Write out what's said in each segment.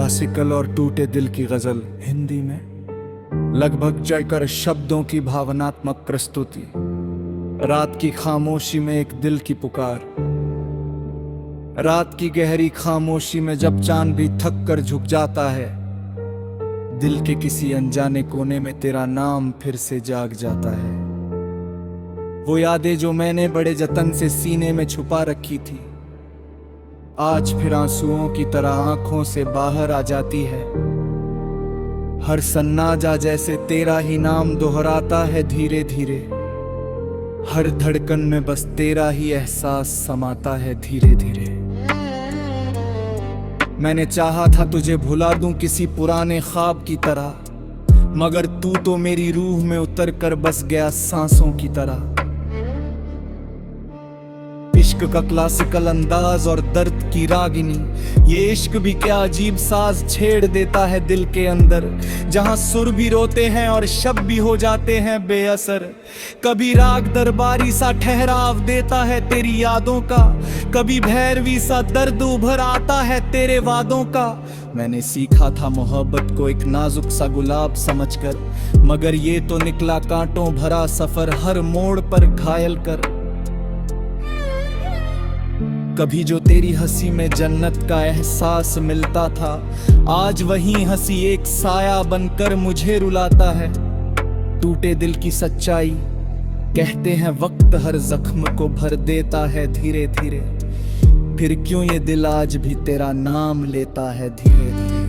Classical और टूटे दिल की गजल हिंदी में लगभग जयकर शब्दों की भावनात्मक प्रस्तुति। रात की खामोशी में एक दिल की पुकार। रात की गहरी खामोशी में जब चांद भी थक कर झुक जाता है, दिल के किसी अनजाने कोने में तेरा नाम फिर से जाग जाता है। वो यादें जो मैंने बड़े जतन से सीने में छुपा रखी थी, आज फिर आंसुओं की तरह आंखों से बाहर आ जाती है। हर सन्नाजा जैसे तेरा ही नाम दोहराता है धीरे धीरे। हर धड़कन में बस तेरा ही एहसास समाता है धीरे धीरे। मैंने चाहा था तुझे भुला दूं किसी पुराने ख्वाब की तरह, मगर तू तो मेरी रूह में उतर कर बस गया सांसों की तरह। इश्क का क्लासिकल अंदाज और दर्द की रागिनी, ये इश्क भी क्या अजीब साज छेड़ देता है दिल के अंदर, जहां सुर भी रोते हैं और शब्द भी हो जाते हैं बेअसर। कभी राग दरबारी सा ठहराव देता है तेरी यादों का, कभी भैरवी सा दर्द उभर आता है तेरे वादों का। मैंने सीखा था मोहब्बत को एक नाजुक सा गुलाब समझकर, मगर ये तो निकला कांटों भरा सफर हर मोड़ पर घायल कर। कभी जो तेरी हंसी में जन्नत का एहसास मिलता था, आज वही हंसी एक साया बनकर मुझे रुलाता है। टूटे दिल की सच्चाई, कहते हैं वक्त हर जख्म को भर देता है धीरे धीरे। फिर क्यों ये दिल आज भी तेरा नाम लेता है धीरे धीरे।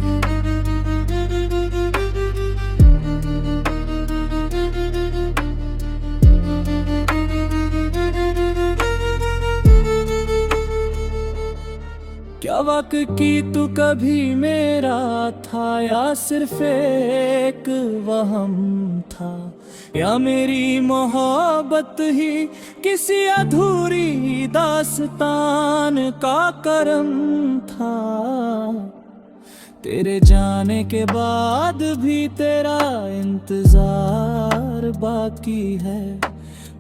क्या वाकई तू कभी मेरा था, या सिर्फ एक वहम था, या मेरी मोहब्बत ही किसी अधूरी दास्तान का करम था। तेरे जाने के बाद भी तेरा इंतजार बाकी है,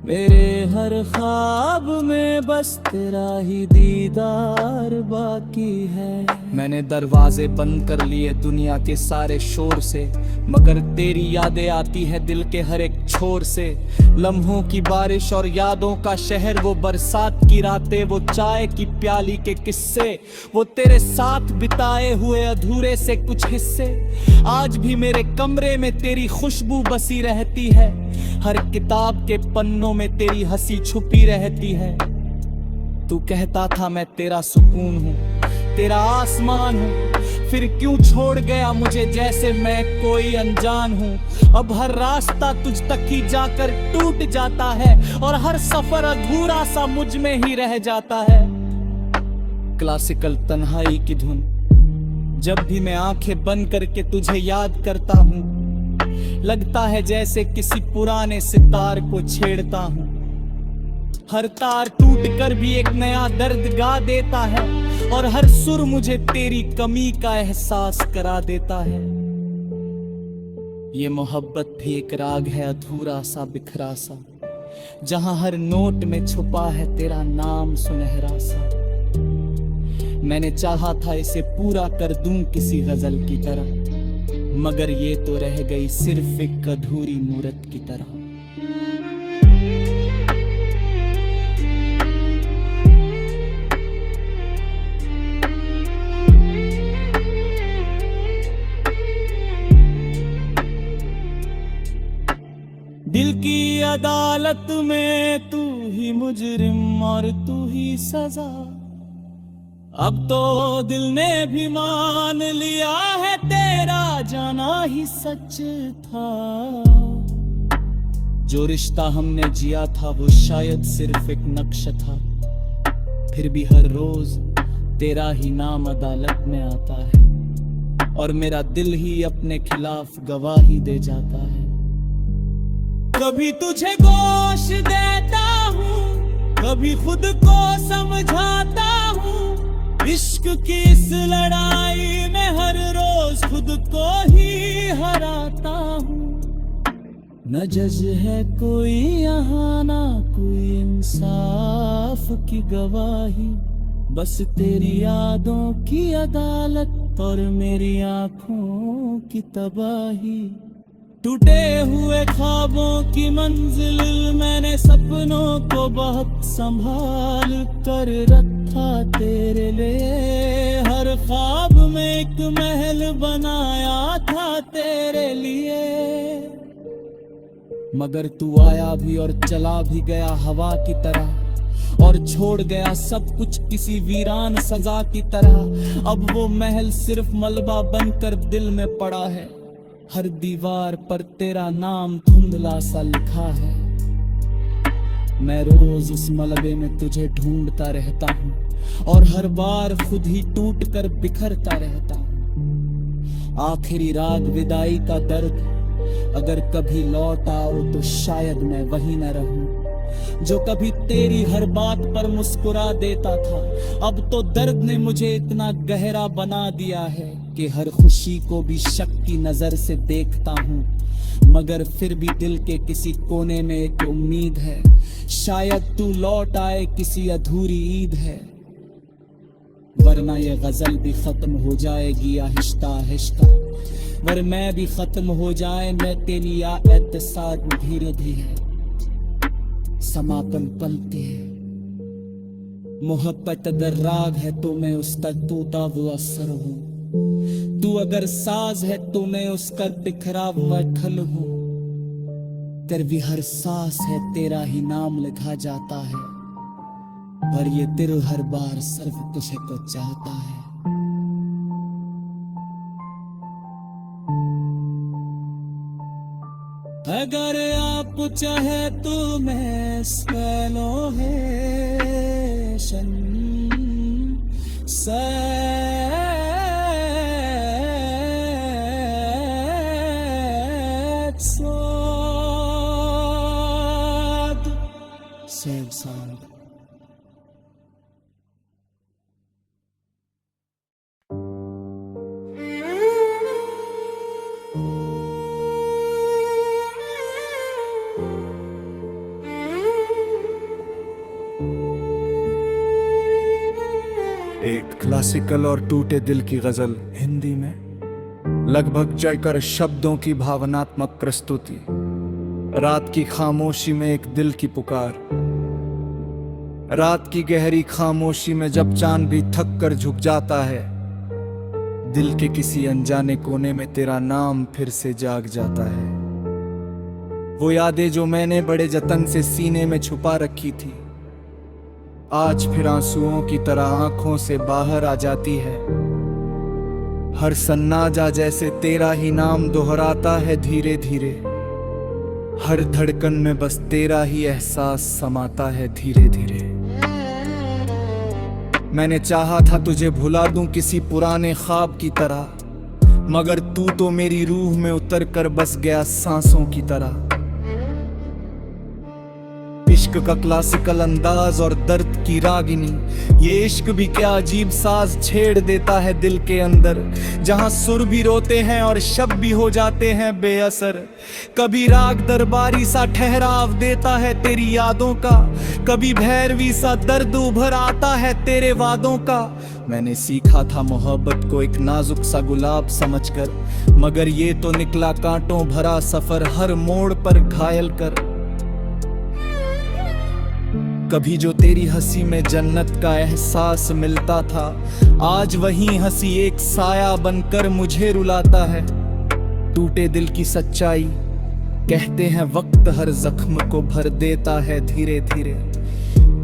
मेरे हर ख्वाब में बस तेरा ही दीदार बाकी है। मैंने दरवाजे बंद कर लिए दुनिया के सारे शोर से, मगर तेरी यादें आती है दिल के हर एक छोर से। लम्हों की बारिश और यादों का शहर, वो बरसात की रातें, वो चाय की प्याली के किस्से, वो तेरे साथ बिताए हुए अधूरे से कुछ हिस्से। आज भी मेरे कमरे में तेरी खुशबू बसी रहती है, हर किताब के पन्नों में तेरी हंसी छुपी रहती है। तू कहता था मैं तेरा सुकून हूँ, तेरा आसमान हूँ, फिर क्यों छोड़ गया मुझे जैसे मैं कोई अनजान हूँ। अब हर रास्ता तुझ तक ही जाकर टूट जाता है, और हर सफर अधूरा सा मुझ में ही रह जाता है। क्लासिकल तन्हाई की धुन, जब भी मैं आंखें बंद करके तुझे याद करता हूँ, लगता है जैसे किसी पुराने सितार को छेड़ता हूँ। हर तार टूट कर भी एक नया दर्द गा देता है, और हर सुर मुझे तेरी कमी का एहसास करा देता है। ये मोहब्बत भी एक राग है अधूरा सा बिखरा सा, जहां हर नोट में छुपा है तेरा नाम सुनहरा सा। मैंने चाहा था इसे पूरा कर दूं किसी गजल की तरह, मगर ये तो रह गई सिर्फ एक अधूरी मूरत की तरह। दिल की अदालत में तू ही मुजरिम और तू ही सजा, अब तो दिल ने भी मान लिया है तेरा जाना ही सच था। जो रिश्ता हमने जिया था वो शायद सिर्फ एक नक्श था, फिर भी हर रोज तेरा ही नाम अदालत में आता है, और मेरा दिल ही अपने खिलाफ गवाही दे जाता है। कभी तुझे गोश देता हूँ, कभी खुद को समझाता हूँ, इश्क की इस लड़ाई में हर रोज खुद को ही हराता हूँ। न जज है कोई यहाँ, ना कोई इंसाफ की गवाही, बस तेरी यादों की अदालत और मेरी आंखों की तबाही। टूटे हुए ख्वाबों की मंजिल मैंने सपनों को बहुत संभाल कर रखा तेरे लिए। हर ख्वाब में एक महल बनाया था तेरे लिए। मगर तू आया भी और चला भी गया हवा की तरह, और छोड़ गया सब कुछ किसी वीरान सजा की तरह। अब वो महल सिर्फ मलबा बनकर दिल में पड़ा है, हर दीवार पर तेरा नाम धुंधला सा लिखा है। मैं रोज उस मलबे में तुझे ढूंढता रहता हूँ और हर बार खुद ही टूट कर बिखरता रहता हूँ। आखिरी रात विदाई का दर्द, अगर कभी लौट आओ तो शायद मैं वही न रहूं जो कभी तेरी हर बात पर मुस्कुरा देता था। अब तो दर्द ने मुझे इतना गहरा बना दिया है कि हर खुशी को भी शक की नजर से देखता हूँ। मगर फिर भी दिल के किसी कोने में एक उम्मीद है, शायद तू लौट आए, किसी अधूरी ईद है। वरना ये गजल भी खत्म हो जाएगी आहिस्ता आहिस्ता, वर मैं भी खत्म हो जाए मैं तेरी या एहसास धीरे धीरे। समापन पलते है, मोहब्बत अगर राग है तो मैं उसका टूटा हुआ असर हूँ। तू अगर साज है तो मैं उसका बिखरा हुआ खल हूँ। तेरी हर सांस है तेरा ही नाम लिखा जाता है, और ये दिल हर बार सिर्फ तुझे को चाहता है। अगर आप चाहे तो मैं सेलोहेशन सैड सॉन्ग। एक क्लासिकल और टूटे दिल की गजल हिंदी में, लगभग जयकर शब्दों की भावनात्मक प्रस्तुति। रात की खामोशी में एक दिल की पुकार, रात की गहरी खामोशी में जब चांद भी थक कर झुक जाता है, दिल के किसी अनजाने कोने में तेरा नाम फिर से जाग जाता है। वो यादें जो मैंने बड़े जतन से सीने में छुपा रखी थी, आज फिर आंसुओं की तरह आंखों से बाहर आ जाती है। हर सन्नाजा जैसे तेरा ही नाम दोहराता है धीरे धीरे, हर धड़कन में बस तेरा ही एहसास समाता है धीरे धीरे। मैंने चाहा था तुझे भुला दूं किसी पुराने ख्वाब की तरह, मगर तू तो मेरी रूह में उतर कर बस गया सांसों की तरह। इश्क का क्लासिकल अंदाज और दर्द की रागिनी, ये इश्क भी क्या अजीब साज छेड़ देता है दिल के अंदर, जहां सुर भी रोते हैं और शब्द भी हो जाते हैं बेअसर। कभी राग दरबारी सा ठहराव देता है तेरी यादों का, कभी भैरवी सा दर्द उभर आता है तेरे वादों का। मैंने सीखा था मोहब्बत को एक नाजुक सा गुलाब समझकर, मगर ये तो निकला कांटों भरा सफर हर मोड़ पर घायल कर। कभी जो तेरी हंसी में जन्नत का एहसास मिलता था, आज वही हंसी एक साया बनकर मुझे रुलाता है। टूटे दिल की सच्चाई, कहते हैं वक्त हर जख्म को भर देता है धीरे धीरे,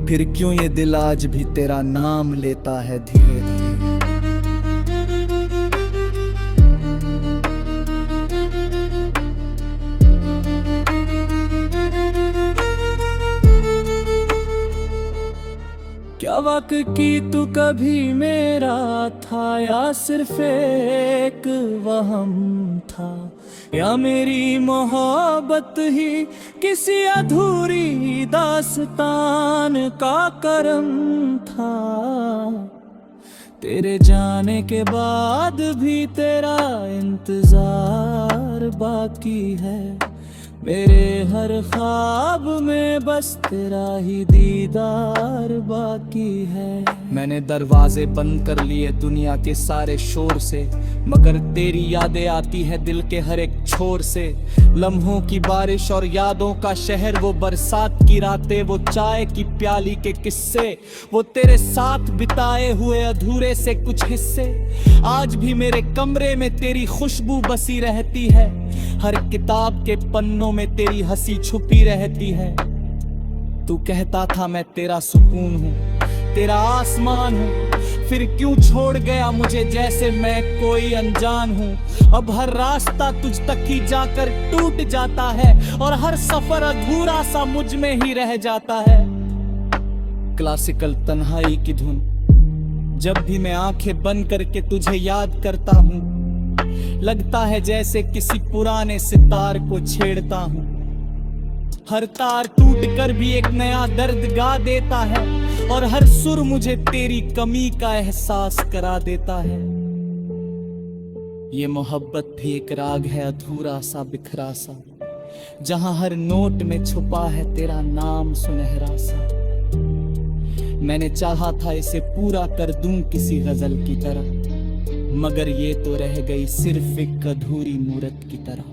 फिर क्यों ये दिल आज भी तेरा नाम लेता है धीरे धीरे। क्या वाकई तू कभी मेरा था, या सिर्फ एक वहम था, या मेरी मोहब्बत ही किसी अधूरी दास्तान का करम था। तेरे जाने के बाद भी तेरा इंतजार बाकी है, मेरे हर ख्वाब में बस तेरा ही दीदार बाकी है। मैंने दरवाजे बंद कर लिए दुनिया के सारे शोर से, मगर तेरी यादें आती हैं दिल के हर एक छोर से। लम्हों की बारिश और यादों का शहर, वो बरसात की रातें, वो चाय की प्याली के किस्से, वो तेरे साथ बिताए हुए अधूरे से कुछ हिस्से। आज भी मेरे कमरे में तेरी खुशबू बसी रहती है, हर किताब के पन्नों में तेरी हंसी छुपी रहती है। तू कहता था मैं तेरा सुकून हूँ, तेरा आसमान हूँ, फिर क्यों छोड़ गया मुझे जैसे मैं कोई अनजान हूँ। अब हर रास्ता तुझ तक ही जाकर टूट जाता है, और हर सफर अधूरा सा मुझ में ही रह जाता है। क्लासिकल तन्हाई की धुन, जब भी मैं आंखें बंद करके तुझे याद करता हूँ, लगता है जैसे किसी पुराने सितार को छेड़ता हूँ। हर तार टूट कर भी एक नया दर्द गा देता है, और हर सुर मुझे तेरी कमी का एहसास करा देता है। ये मोहब्बत भी एक राग है अधूरा सा बिखरा सा, जहां हर नोट में छुपा है तेरा नाम सुनहरा सा। मैंने चाहा था इसे पूरा कर दूं किसी गजल की तरह, मगर ये तो रह गई सिर्फ एक अधूरी मूरत की तरह।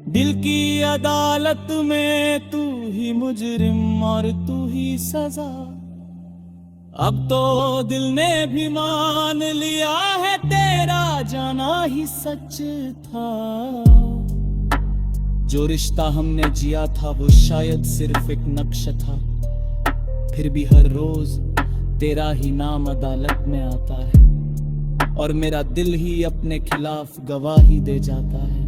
दिल की अदालत में तू ही मुजरिम और तू ही सजा, अब तो दिल ने भी मान लिया है तेरा जाना ही सच था। जो रिश्ता हमने जिया था वो शायद सिर्फ एक नक्श था, फिर भी हर रोज तेरा ही नाम अदालत में आता है, और मेरा दिल ही अपने खिलाफ गवाही दे जाता है।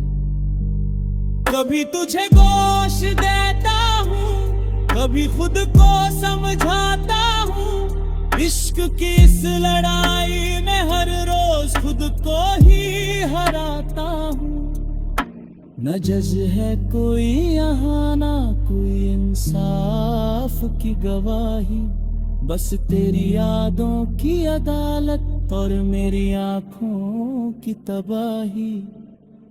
कभी तुझे गोश देता हूँ, कभी खुद को समझाता हूँ, इश्क की इस लड़ाई में हर रोज खुद को ही हराता हूँ। न जज है कोई यहाँ ना कोई इंसाफ की गवाही, बस तेरी यादों की अदालत और मेरी आंखों की तबाही।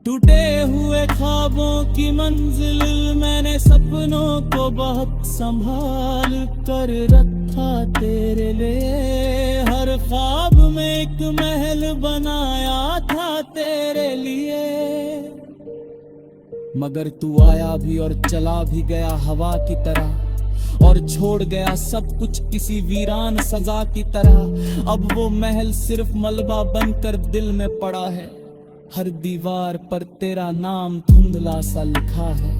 टूटे हुए ख्वाबों की मंजिल मैंने सपनों को बहुत संभाल कर रखा तेरे लिए, हर ख्वाब में एक महल बनाया था तेरे लिए। मगर तू आया भी और चला भी गया हवा की तरह, और छोड़ गया सब कुछ किसी वीरान सजा की तरह। अब वो महल सिर्फ मलबा बनकर दिल में पड़ा है, हर दीवार पर तेरा नाम धुंधला सा लिखा है।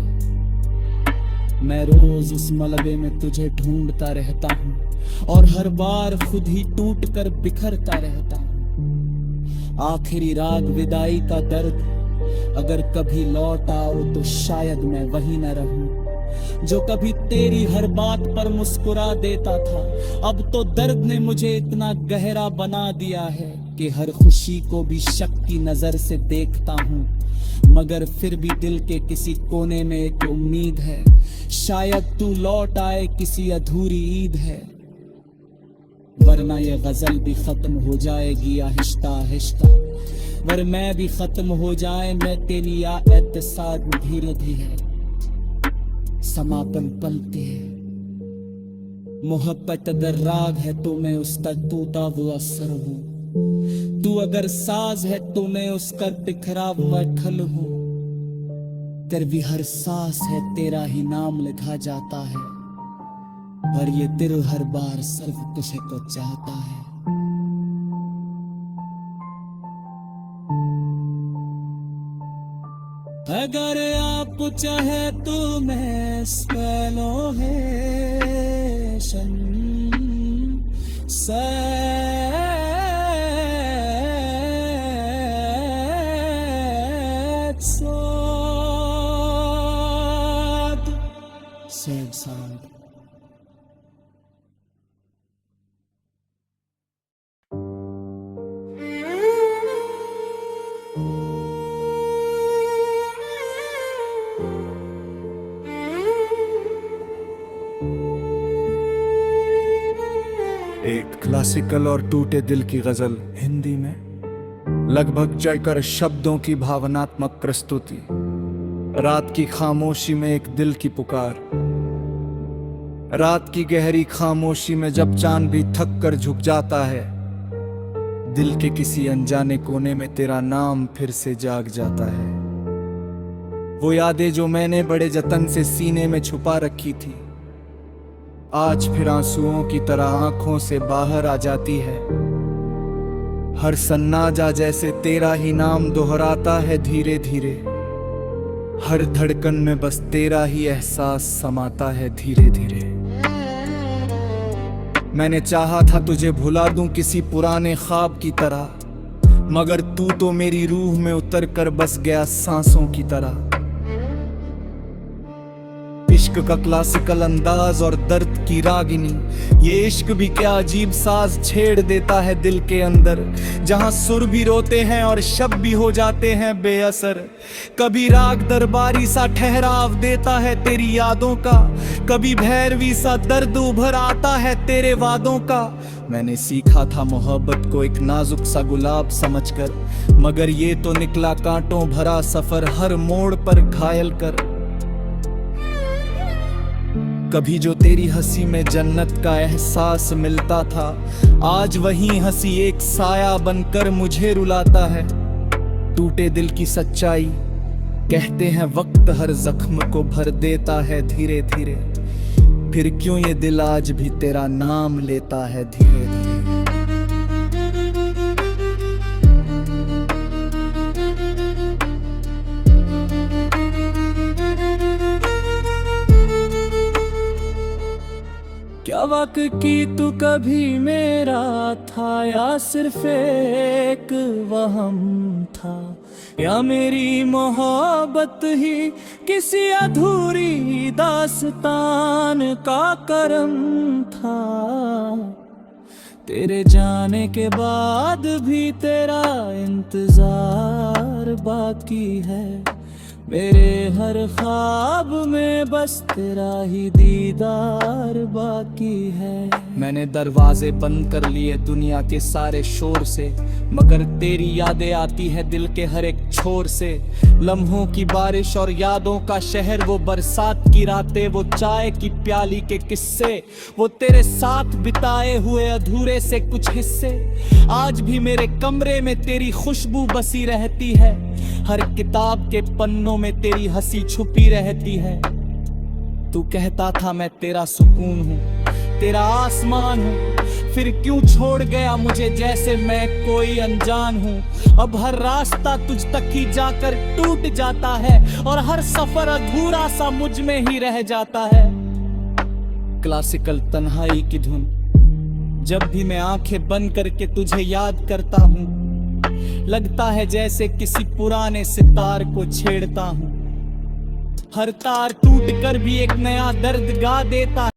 मैं रोज उस मलबे में तुझे ढूंढता रहता हूँ, और हर बार खुद ही टूट कर बिखरता रहता हूँ। आखिरी राग विदाई का दर्द, अगर कभी लौट आओ तो शायद मैं वही न रहूं जो कभी तेरी हर बात पर मुस्कुरा देता था। अब तो दर्द ने मुझे इतना गहरा बना दिया है कि हर खुशी को भी शक की नजर से देखता हूँ, मगर फिर भी दिल के किसी कोने में एक उम्मीद है, शायद तू लौट आए किसी अधूरी ईद है। वरना ये गजल भी खत्म हो जाएगी आहिस्ता आहिस्ता, वर मैं भी खत्म हो जाए मैं तेरी या एहसास धीरे धीरे। समापन पलते है, मोहब्बत अगर राग है तो मैं उसका तोता वो असर हूँ, तू अगर साज है तो मैं उसका बिखरा हुआ ठल हूँ। तेरी भी हर सांस है तेरा ही नाम लिखा जाता है, और ये दिल हर बार सिर्फ तुझे को चाहता है। अगर आप चाहे तो मैं स्पेलोहेशन सैड साउंड। एक क्लासिकल और टूटे दिल की गजल हिंदी में लगभग जयकर शब्दों की भावनात्मक प्रस्तुति। रात की खामोशी में एक दिल की पुकार। रात की गहरी खामोशी में जब चांद भी थक कर झुक जाता है, दिल के किसी अनजाने कोने में तेरा नाम फिर से जाग जाता है। वो यादें जो मैंने बड़े जतन से सीने में छुपा रखी थी, आज फिर आंसुओं की तरह आंखों से बाहर आ जाती है। हर सन्नाटा जैसे तेरा ही नाम दोहराता है धीरे धीरे। हर धड़कन में बस तेरा ही एहसास समाता है धीरे धीरे। मैंने चाहा था तुझे भुला दूं किसी पुराने ख्वाब की तरह, मगर तू तो मेरी रूह में उतर कर बस गया सांसों की तरह। इश्क का क्लासिकल अंदाज और दर्द की रागिनी, ये इश्क भी क्या अजीब साज छेड़ देता है दिल के अंदर, जहां सुर भी रोते हैं और शब्द भी हो जाते हैं बेअसर। कभी राग दरबारी सा ठहराव देता है तेरी यादों का, कभी भैरवी सा दर्द उभर आता है तेरे वादों का। मैंने सीखा था मोहब्बत को एक नाजुक सा गुलाब समझकर, मगर ये तो निकला कांटों भरा सफर हर मोड़ पर घायल कर। कभी जो तेरी हंसी में जन्नत का एहसास मिलता था, आज वही हंसी एक साया बनकर मुझे रुलाता है। टूटे दिल की सच्चाई, कहते हैं वक्त हर जख्म को भर देता है धीरे धीरे। फिर क्यों ये दिल आज भी तेरा नाम लेता है धीरे धीरे। क्या वाकई तू कभी मेरा था, या सिर्फ एक वहम था, या मेरी मोहब्बत ही किसी अधूरी दास्तान का करम था। तेरे जाने के बाद भी तेरा इंतजार बाकी है। मेरे हर ख्वाब में बस तेरा ही दीदार बाकी है। मैंने दरवाजे बंद कर लिए दुनिया के सारे शोर से, मगर तेरी यादें आती है दिल के हर एक छोर से। लम्हों की बारिश और यादों का शहर, वो बरसात की रातें, वो चाय की प्याली के किस्से, वो तेरे साथ बिताए हुए अधूरे से कुछ हिस्से। आज भी मेरे कमरे में तेरी खुशबू बसी रहती है, हर किताब के पन्नों में तेरी हंसी छुपी रहती है। तू कहता था मैं तेरा सुकून हूँ, तेरा आसमान हूँ, फिर क्यों छोड़ गया मुझे जैसे मैं कोई अनजान हूँ। अब हर रास्ता तुझ तक ही जाकर टूट जाता है, और हर सफर अधूरा सा मुझ में ही रह जाता है। क्लासिकल तन्हाई की धुन, जब भी मैं आंखें बंद करके तुझे याद करता हूँ, लगता है जैसे किसी पुराने सितार को छेड़ता हूँ। हर तार टूट कर भी एक नया दर्द गा देता है।